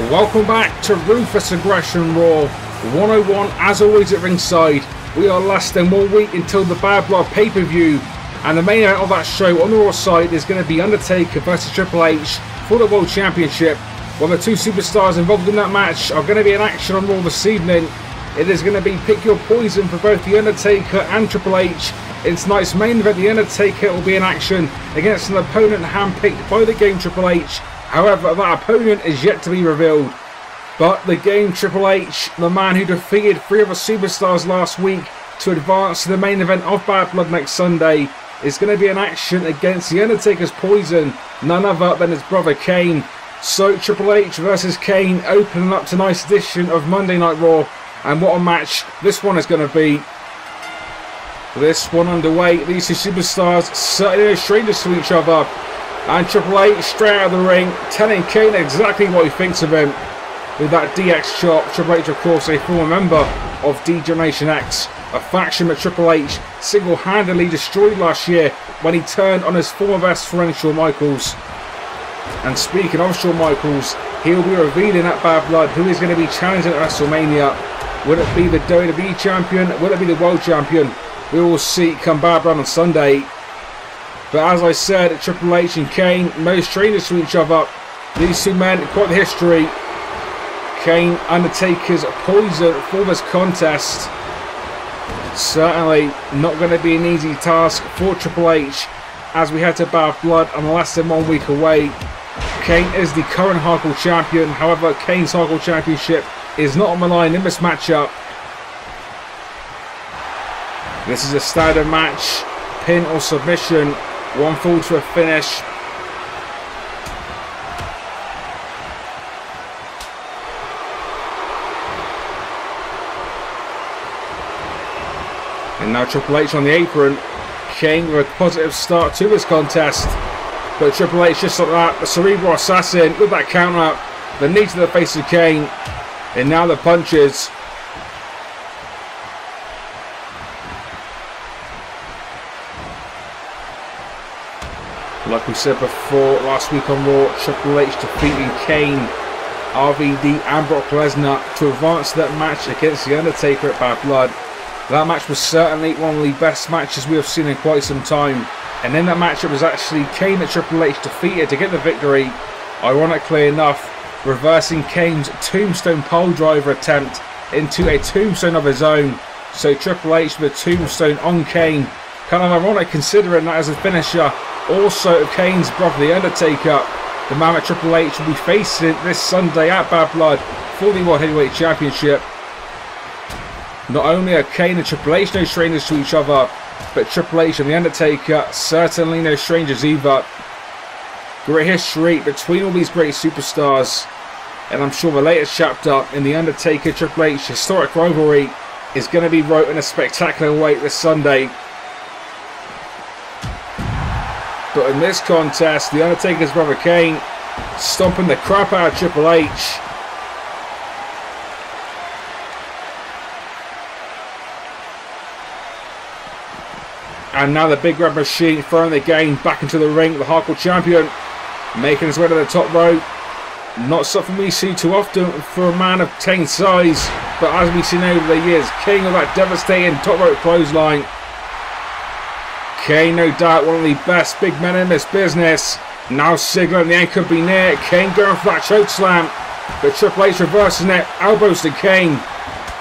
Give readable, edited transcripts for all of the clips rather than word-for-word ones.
Welcome back to Ruthless Aggression Raw 101. As always at ringside, we are less than 1 week until the Bad Blood pay-per-view, and the main event of that show on the Raw side is going to be Undertaker versus Triple H for the World Championship. While the two superstars involved in that match are going to be in action on Raw this evening, it is going to be pick your poison for both the Undertaker and Triple H. In tonight's main event, the Undertaker will be in action against an opponent handpicked by the game Triple H. However, that opponent is yet to be revealed. But the game Triple H, the man who defeated 3 other superstars last week to advance to the main event of Bad Blood next Sunday, is going to be in action against the Undertaker's poison, none other than his brother Kane. So Triple H versus Kane opening up tonight's edition of Monday Night Raw. And what a match this one is going to be. This one underway, these two superstars certainly no strangers to each other. And Triple H straight out of the ring, telling Kane exactly what he thinks of him. With that DX chop, Triple H of course a former member of D-Generation X, a faction that Triple H single-handedly destroyed last year when he turned on his former best friend Shawn Michaels. And speaking of Shawn Michaels, he'll be revealing at Bad Blood who is going to be challenging at WrestleMania. Will it be the WWE Champion? Will it be the World Champion? We will see come Bad Blood on Sunday. But as I said, Triple H and Kane, no strangers to each other. These two men, quite the history. Kane, Undertaker's poison for this contest. Certainly not going to be an easy task for Triple H as we head to Bad Blood and less than 1 week away. Kane is the current Hardcore Champion. However, Kane's Hardcore Championship is not on the line in this matchup. This is a standard match, pin or submission. One fall to a finish. And now Triple H on the apron. Kane with a positive start to this contest. But Triple H just like that, the Cerebral Assassin with that counter. The knee to the face of Kane. And now the punches. Like we said before, last week on Raw, Triple H defeating Kane, RVD and Brock Lesnar to advance that match against The Undertaker at Bad Blood. That match was certainly one of the best matches we have seen in quite some time. And in that match it was actually Kane that Triple H defeated to get the victory. Ironically enough, reversing Kane's tombstone pole driver attempt into a tombstone of his own. So Triple H with a tombstone on Kane. Kind of ironic considering that as a finisher. Also Kane's brother The Undertaker, the man that Triple H will be facing this Sunday at Bad Blood for the World Heavyweight Championship. Not only are Kane and Triple H no strangers to each other, but Triple H and The Undertaker certainly no strangers either. Great history between all these great superstars, and I'm sure the latest chapter in The Undertaker Triple H historic rivalry is going to be wrote in a spectacular way this Sunday. But in this contest, The Undertaker's brother Kane stomping the crap out of Triple H. And now the Big Red Machine throwing the game back into the ring. The Hardcore Champion making his way to the top rope. Not something we see too often for a man of Kane's size. But as we've seen over the years, Kane with that devastating top rope clothesline. Kane, no doubt, one of the best big men in this business. Now signaling the end could be near. Kane going for that choke slam. But Triple H reversing it. Elbows to Kane.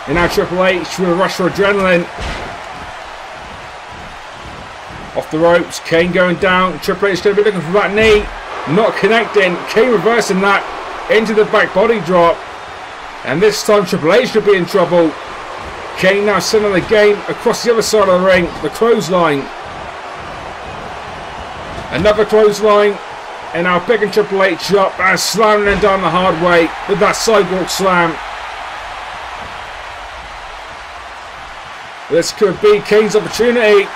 And now Triple H with a rush for adrenaline. Off the ropes. Kane going down. Triple H going to be looking for that knee. Not connecting. Kane reversing that into the back body drop. And this time Triple H could be in trouble. Kane now sending the game across the other side of the ring. The clothesline. Another clothesline, and now picking Triple H up and slamming him down the hard way with that sidewalk slam. This could be Kane's opportunity.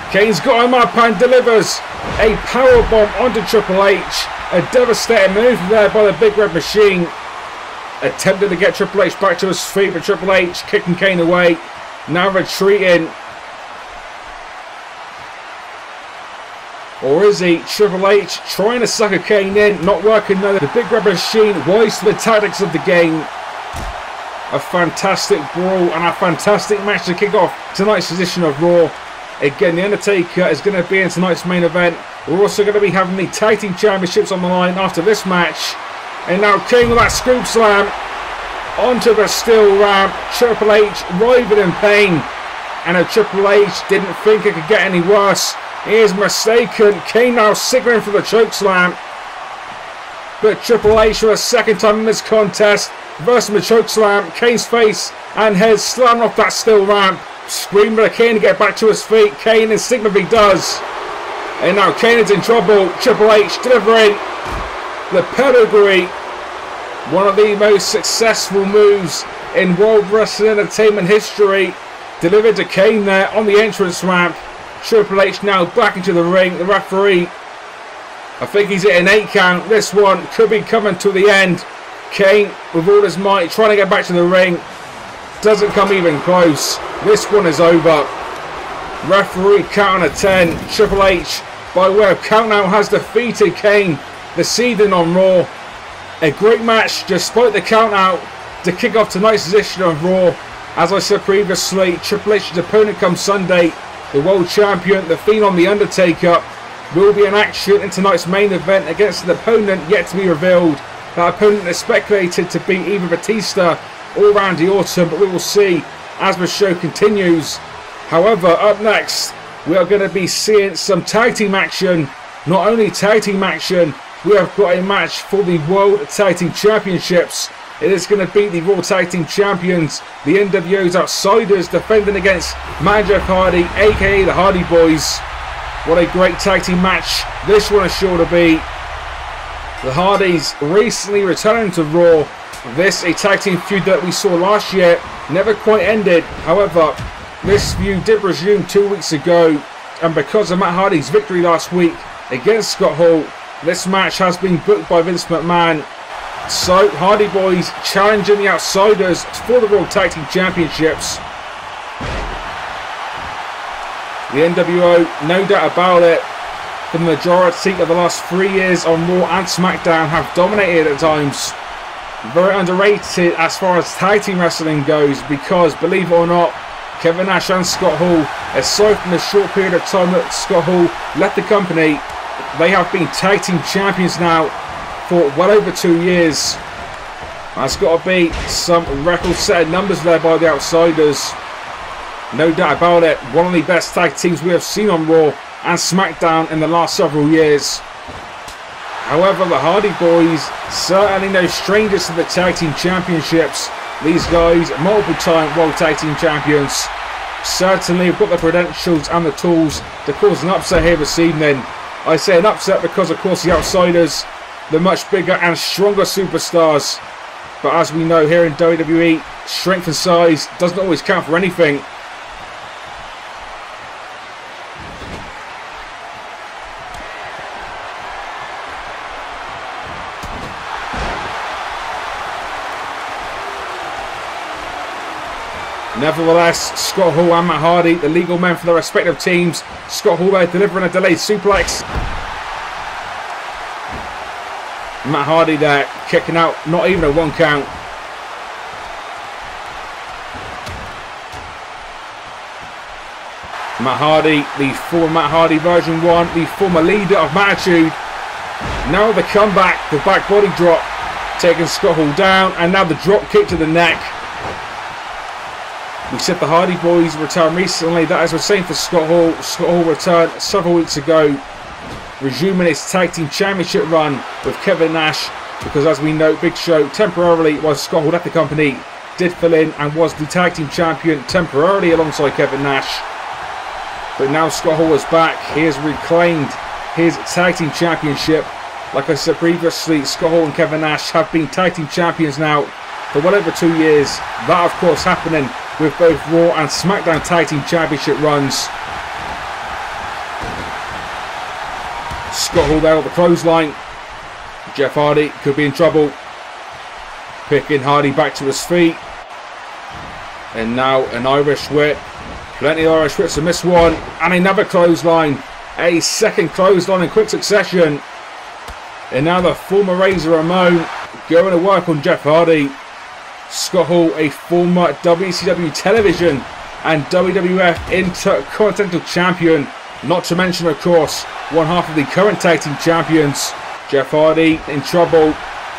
Kane's got him up and delivers a powerbomb onto Triple H. A devastating move there by the Big Red Machine. Attempted to get Triple H back to his feet, but Triple H kicking Kane away. Now retreating. Or is he? Triple H trying to sucker Kane in, not working though. The big rubber machine, wise to the tactics of the game. A fantastic brawl and a fantastic match to kick off tonight's edition of Raw. Again, The Undertaker is going to be in tonight's main event. We're also going to be having the Tag Team Championships on the line after this match. And now Kane with that scoop slam onto the steel ramp. Triple H writhing in pain. And if Triple H didn't think it could get any worse, he is mistaken. Kane now signaling for the choke slam. But Triple H for a second time in this contest, reversing the choke slam. Kane's face and head slamming off that steel ramp. Screaming for Kane to get back to his feet. Kane instinctively does. And now Kane is in trouble. Triple H delivering the pedigree. One of the most successful moves in World Wrestling Entertainment history. Delivered to Kane there on the entrance ramp. Triple H now back into the ring. The referee, I think he's at an 8 count. This one could be coming to the end. Kane with all his might trying to get back to the ring. Doesn't come even close. This one is over. Referee count on a 10. Triple H, by way of count out, has defeated Kane this evening on Raw. A great match despite the count out to kick off tonight's edition of Raw. As I said previously, Triple H's opponent comes Sunday. The world champion, the Phenom, The Undertaker, will be in action in tonight's main event against an opponent yet to be revealed. That opponent is speculated to be either Batista or Randy Orton, but we will see as the show continues. However, up next, we are going to be seeing some tag team action. Not only tag team action, we have got a match for the World Tag Team Championships. It is going to be the Raw Tag Team Champions, the NWO's Outsiders, defending against Jeff Hardy, aka the Hardy Boyz. What a great tag team match this one is sure to be. The Hardys recently returning to Raw. This, a tag team feud that we saw last year, never quite ended. However, this feud did resume 2 weeks ago, and because of Matt Hardy's victory last week against Scott Hall, this match has been booked by Vince McMahon. So, Hardy Boyz challenging the Outsiders for the World Tag Team Championships. The NWO, no doubt about it, for the majority of the last 3 years on Raw and SmackDown, have dominated at times. Very underrated as far as tag team wrestling goes, because believe it or not, Kevin Nash and Scott Hall, aside from the short period of time that Scott Hall left the company, they have been tag team champions now for well over 2 years. That's got to be some record-setting numbers there by the Outsiders. No doubt about it, one of the best tag teams we have seen on Raw and SmackDown in the last several years. However, the Hardy Boyz certainly no strangers to the Tag Team Championships. These guys, multiple-time World Tag Team Champions, certainly have got the credentials and the tools to cause an upset here this evening. I say an upset because, of course, the Outsiders, the much bigger and stronger superstars. But as we know here in WWE, strength and size doesn't always count for anything. Nevertheless, Scott Hall and Matt Hardy, the legal men for their respective teams. Scott Hall there delivering a delayed suplex. Matt Hardy there kicking out, not even a 1 count. Matt Hardy, the former Matt Hardy version 1, the former leader of Magnitude. Now the comeback, the back body drop, taking Scott Hall down, and now the drop kick to the neck. We said the Hardy Boyz returned recently. That is the same for Scott Hall. Scott Hall returned several weeks ago, resuming his tag team championship run with Kevin Nash, because as we know, Big Show temporarily, while Scott Hall left the company, did fill in and was the tag team champion temporarily alongside Kevin Nash. But now Scott Hall is back. He has reclaimed his tag team championship. Like I said previously, Scott Hall and Kevin Nash have been tag team champions now for well over 2 years. That, of course, happening with both Raw and SmackDown Tag Team Championship runs. Scott Hall there on the clothesline. Jeff Hardy could be in trouble. Picking Hardy back to his feet. And now an Irish whip. Plenty of Irish whips to miss one. And another clothesline. A second clothesline in quick succession. And now the former Razor Ramon going to work on Jeff Hardy. Scott Hall, a former WCW television and WWF Intercontinental Champion. Not to mention, of course, one half of the current tag team champions. Jeff Hardy in trouble.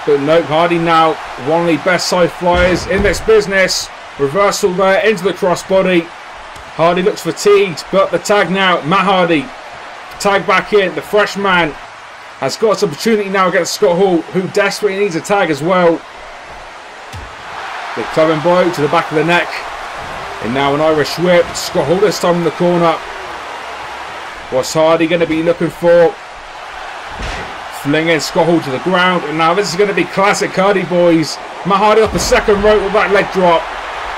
But nope, Hardy now one of the best side flyers in this business. Reversal there into the crossbody. Hardy looks fatigued, but the tag now, Matt Hardy. Tag back in, the fresh man has got its opportunity now against Scott Hall, who desperately needs a tag as well. The clubbing blow to the back of the neck. And now an Irish whip. Scott Hall this time in the corner. What's Hardy going to be looking for? Flinging Scott Hall to the ground. And now this is going to be classic Hardy Boyz. Matt Hardy off the second rope with that leg drop.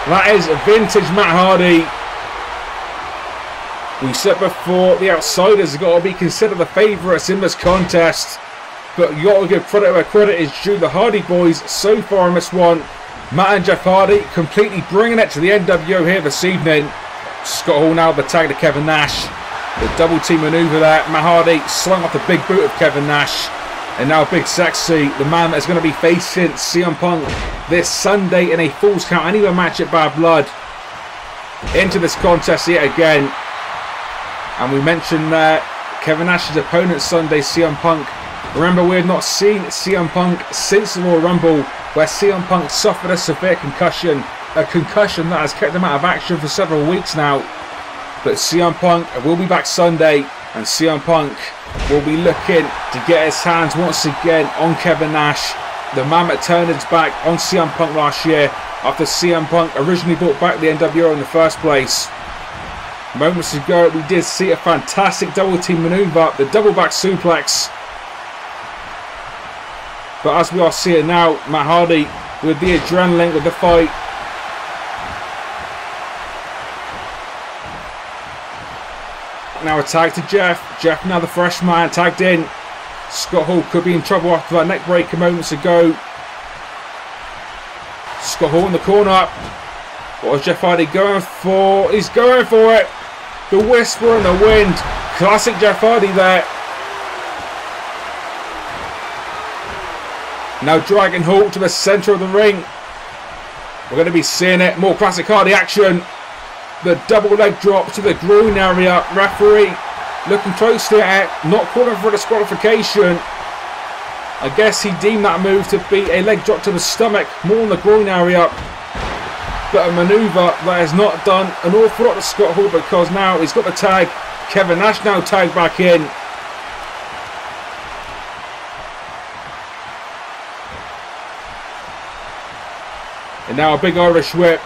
That is a vintage Matt Hardy. We said before, the outsiders have got to be considered the favourites in this contest. But you got to give credit where credit is due. The Hardy Boyz so far in this one. Matt and Jeff Hardy completely bringing it to the NWO here this evening. Scott Hall now the tag to Kevin Nash. The double team manoeuvre there. Matt Hardy slung off the big boot of Kevin Nash. And now Big Sexy, the man that's going to be facing CM Punk this Sunday in a Falls Count Anywhere match at Bad Blood. Into this contest yet again. And we mentioned Kevin Nash's opponent Sunday, CM Punk. Remember, we had not seen CM Punk since the Royal Rumble, where CM Punk suffered a severe concussion. A concussion that has kept him out of action for several weeks now. But CM Punk will be back Sunday, and CM Punk will be looking to get his hands once again on Kevin Nash. The man that turned his back on CM Punk last year after CM Punk originally brought back the NWO in the first place. Moments ago, we did see a fantastic double team maneuver, the double back suplex. But as we are seeing now, Matt Hardy with the adrenaline, with the fight. Now a tag to Jeff. Jeff now the fresh man tagged in. Scott Hall could be in trouble after that neck breaker moments ago. Scott Hall in the corner. What is Jeff Hardy going for? He's going for it. The whisper in the wind. Classic Jeff Hardy there. Now dragging Hall to the centre of the ring. We're going to be seeing it. More classic Hardy action. The double leg drop to the groin area. Referee looking closely at it. Not calling for a disqualification. I guess he deemed that move to be a leg drop to the stomach. More on the groin area. But a manoeuvre that has not done an awful lot to Scott Hall, because now he's got the tag. Kevin Nash now tagged back in. And now a big Irish whip.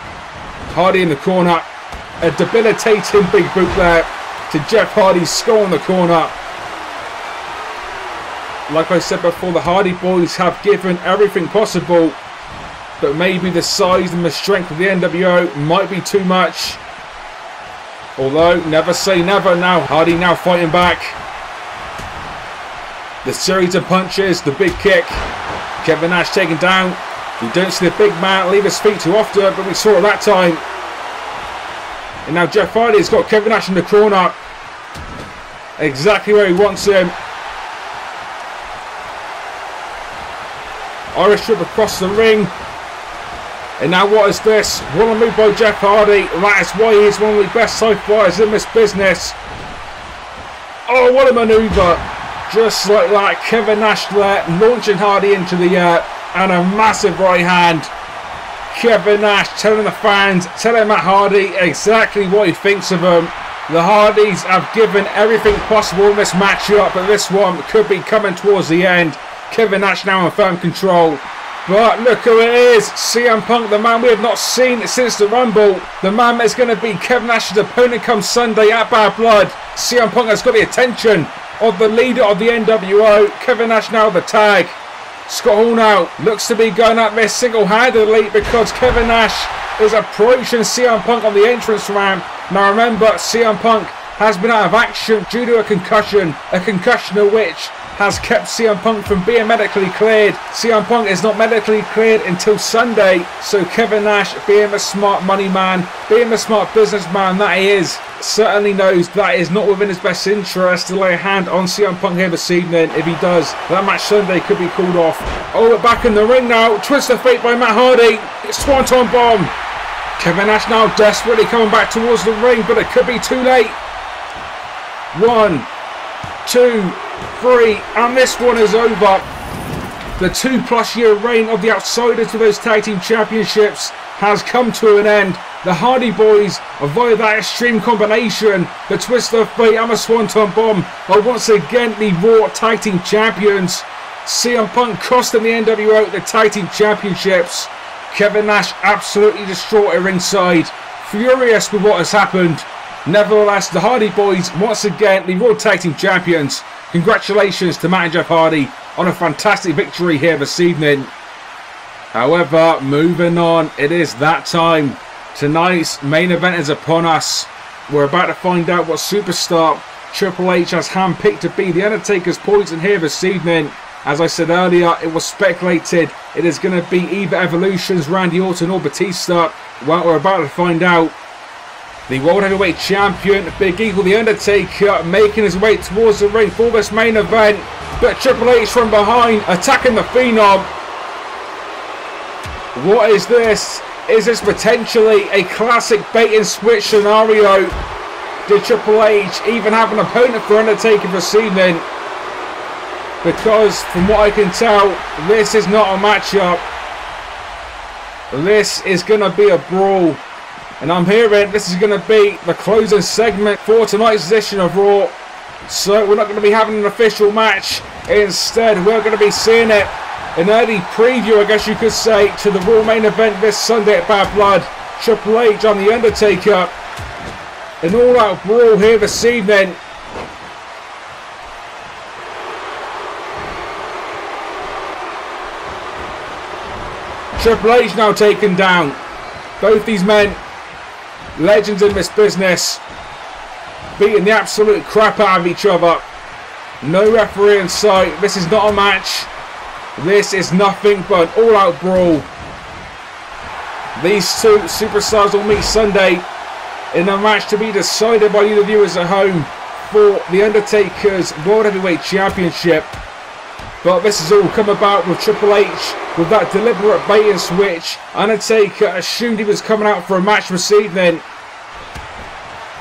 Hardy in the corner. A debilitating big boot there to Jeff Hardy's skull in the corner. Like I said before, the Hardy Boyz have given everything possible. But maybe the size and the strength of the NWO might be too much. Although, never say never now. Hardy now fighting back. The series of punches, the big kick. Kevin Nash taken down. We don't see the big man leave his feet too often, but we saw it that time. And now Jeff Hardy's got Kevin Nash in the corner. Exactly where he wants him. Irish whip across the ring. And now what is this? What a move by Jeff Hardy. That is why he is one of the best side flyers in this business. Oh, what a manoeuvre. Just like that, Kevin Nash there, launching Hardy into the air. And a massive right hand. Kevin Nash telling the fans, telling Matt Hardy exactly what he thinks of him. The Hardys have given everything possible in this matchup, but this one could be coming towards the end. Kevin Nash now in firm control. But look who it is, CM Punk, the man we have not seen since the Rumble. The man that's going to be Kevin Nash's opponent come Sunday at Bad Blood. CM Punk has got the attention of the leader of the NWO. Kevin Nash now the tag. Scott Hall now looks to be going at this single-handedly, because Kevin Nash is approaching CM Punk on the entrance ramp. Now remember, CM Punk has been out of action due to a concussion of which has kept CM Punk from being medically cleared. CM Punk is not medically cleared until Sunday, so Kevin Nash, being the smart money man, being the smart businessman that he is, certainly knows that it is not within his best interest to lay a hand on CM Punk here this evening. If he does, that match Sunday could be called off. Oh, we're back in the ring now. Twist of fate by Matt Hardy. It's Swanton Bomb. Kevin Nash now desperately coming back towards the ring, but it could be too late. 1, 2, 3, and this one is over. The 2+ year reign of the Outsiders to those tag team championships has come to an end. The Hardy Boyz, via that extreme combination, the Twist of Fate and the Swanton Bomb, are once again the Raw Tag Team Champions. CM Punk costing the NWO the Tag Team Championships. Kevin Nash absolutely distraught at ringside, furious with what has happened. Nevertheless, the Hardy Boyz, once again, the Raw Tag Team Champions. Congratulations to Matt and Jeff Hardy on a fantastic victory here this evening. However, moving on, it is that time. Tonight's main event is upon us. We're about to find out what superstar Triple H has handpicked to be the Undertaker's poison here this evening. As I said earlier, it was speculated it is going to be either Evolution's Randy Orton or Batista. Well, we're about to find out. The World Heavyweight Champion, Big Eagle The Undertaker, making his way towards the ring for this main event. But Triple H from behind, attacking the Phenom. What is this? Is this potentially a classic bait and switch scenario? Did Triple H even have an opponent for Undertaker this evening? Because from what I can tell, this is not a matchup. This is going to be a brawl. And I'm hearing this is going to be the closing segment for tonight's edition of Raw. So we're not going to be having an official match. Instead, we're going to be seeing it. An early preview, I guess you could say, to the Raw main event this Sunday at Bad Blood. Triple H and The Undertaker. An all-out brawl here this evening. Triple H now taken down. Both these men, legends in this business, beating the absolute crap out of each other. No referee in sight. This is not a match. This is nothing but an all-out brawl. These two superstars will meet Sunday in a match to be decided by you, the viewers at home, for The Undertaker's World Heavyweight Championship. But this has all come about with Triple H, with that deliberate bait and switch. Undertaker assumed he was coming out for a match this evening.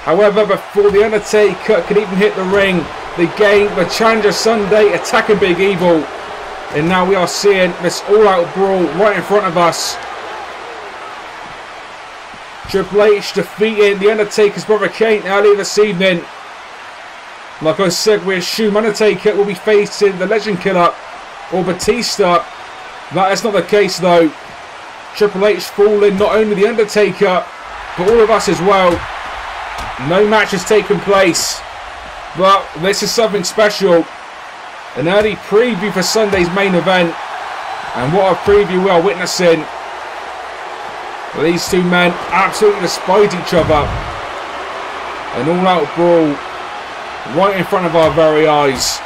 However, before The Undertaker could even hit the ring, the challenger Sunday attacking Big Evil. And now we are seeing this all-out brawl right in front of us. Triple H defeating The Undertaker's brother Kane earlier this evening. Like I said, we assume Undertaker will be facing the Legend Killer or Batista. That is not the case though. Triple H falling not only The Undertaker, but all of us as well. No match has taken place, but this is something special. An early preview for Sunday's main event, and what a preview we are witnessing. These two men absolutely despise each other. An all-out brawl right in front of our very eyes.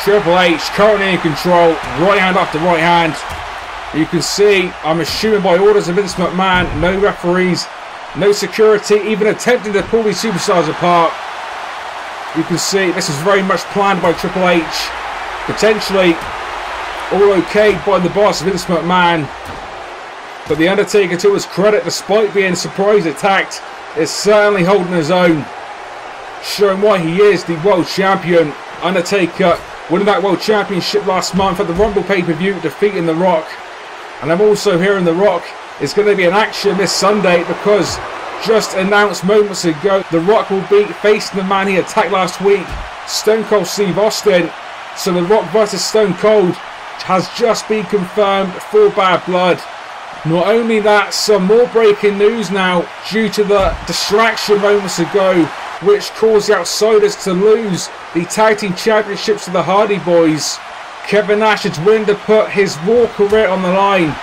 Triple H currently in control, right hand after right hand. You can see, I'm assuming by orders of Vince McMahon, no referees, no security, even attempting to pull these superstars apart. You can see this is very much planned by Triple H. Potentially all okayed by the boss, Vince McMahon. But The Undertaker, to his credit, despite being surprise attacked, is certainly holding his own, showing why he is the world champion. Undertaker winning that world championship last month at the Rumble pay-per-view, defeating The Rock. And I'm also hearing The Rock is going to be in action this Sunday, because just announced moments ago, The Rock will be facing the man he attacked last week, Stone Cold Steve Austin. So The Rock versus Stone Cold has just been confirmed for Bad Blood. Not only that, some more breaking news now due to the distraction moments ago, which caused the Outsiders to lose the Tag Team Championships to the Hardy Boyz. Kevin Nash is willing to put his Raw career on the line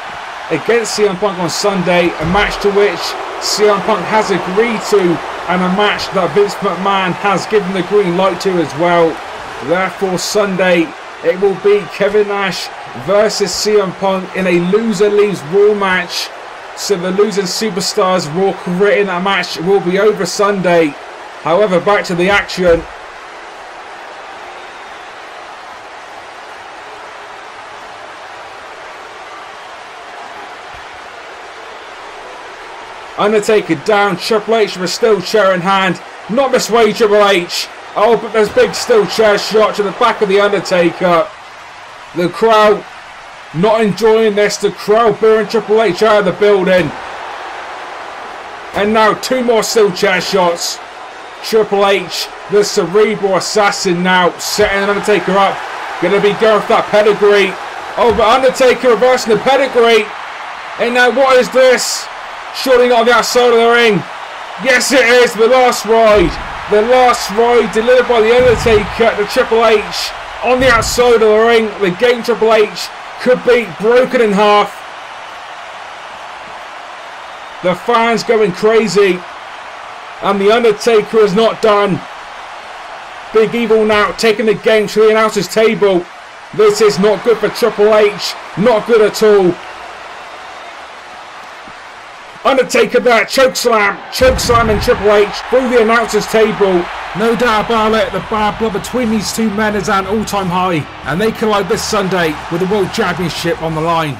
against CM Punk on Sunday, a match to which CM Punk has agreed to, and a match that Vince McMahon has given the green light to as well. Therefore, Sunday, it will be Kevin Nash versus CM Punk in a loser leaves Raw match. So the losing superstars' Raw career in that match will be over Sunday. However, back to the action. Undertaker down, Triple H with a steel chair in hand. Not this way, Triple H. Oh, but there's big steel chair shot to the back of the Undertaker. The crowd not enjoying this. The crowd booing Triple H out of the building. And now 2 more steel chair shots. Triple H, the cerebral assassin, now setting the Undertaker up. Going to be going for that pedigree. Oh, but Undertaker reversing the pedigree. And now what is this? Surely not on the outside of the ring. Yes, it is. The last ride. The last ride delivered by the Undertaker to Triple H on the outside of the ring. The game Triple H could be broken in half. The fans going crazy. And the Undertaker is not done. Big Evil now taking the game to the announcer's table. This is not good for Triple H. Not good at all. Undertaker there, chokeslam and Triple H through the announcer's table. No doubt about it, the bad blood between these two men is at an all-time high, and they collide this Sunday with the World Championship on the line.